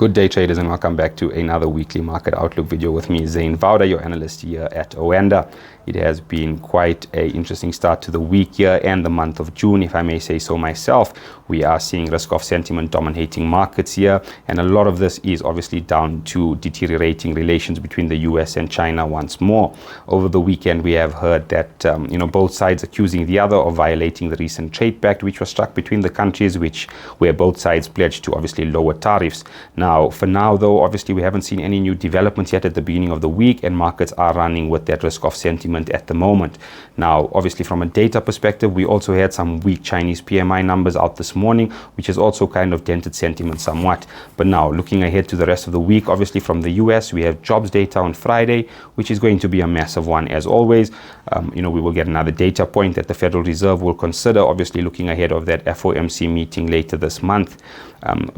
Good day, traders, and welcome back to another weekly market outlook video with me, Zain Vawda, your analyst here at Vawda. It has been quite an interesting start to the week here and the month of June, if I may say so myself. We are seeing risk-off sentiment dominating markets here, and a lot of this is obviously down to deteriorating relations between the US and China once more. Over the weekend, we have heard that both sides accusing the other of violating the recent trade pact, which was struck between the countries, where both sides pledged to obviously lower tariffs. Now, for now, though, obviously we haven't seen any new developments yet at the beginning of the week, and markets are running with that risk-off sentiment at the moment. Now, obviously from a data perspective, we also had some weak Chinese PMI numbers out this morning, which has also kind of dented sentiment somewhat. But now, looking ahead to the rest of the week, obviously from the US, we have jobs data on Friday, which is going to be a massive one as always. We will get another data point that the Federal Reserve will consider, obviously looking ahead of that FOMC meeting later this month.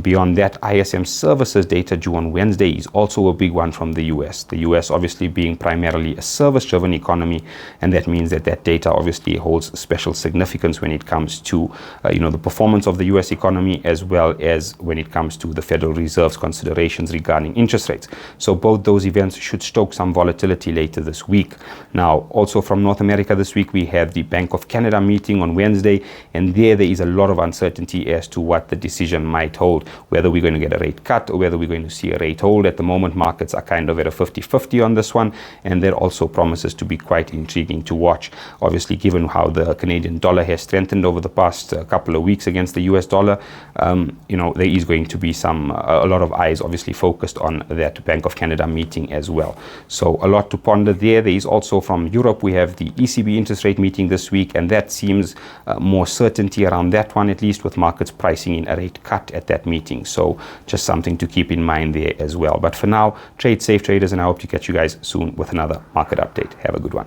Beyond that, ISM services data due on Wednesday is also a big one from the US. The US obviously being primarily a service-driven economy, and that means that data obviously holds special significance when it comes to the performance of the US economy, as well as when it comes to the Federal Reserve's considerations regarding interest rates. So both those events should stoke some volatility later this week. Now, also from North America this week, we have the Bank of Canada meeting on Wednesday, and there is a lot of uncertainty as to what the decision might hold, whether we're going to get a rate cut or whether we're going to see a rate hold. At the moment, markets are kind of at a 50-50 on this one, and that also promises to be quite intriguing to watch. Obviously, given how the Canadian dollar has strengthened over the past couple of weeks against the US dollar, there is going to be a lot of eyes obviously focused on that Bank of Canada meeting as well. So a lot to ponder there. There is also from Europe, we have the ECB interest rate meeting this week, and that seems more certainty around that one, at least with markets pricing in a rate cut at that meeting. So just something to keep in mind there as well. But for now, trade safe, traders, and I hope to catch you guys soon with another market update. Have a good one.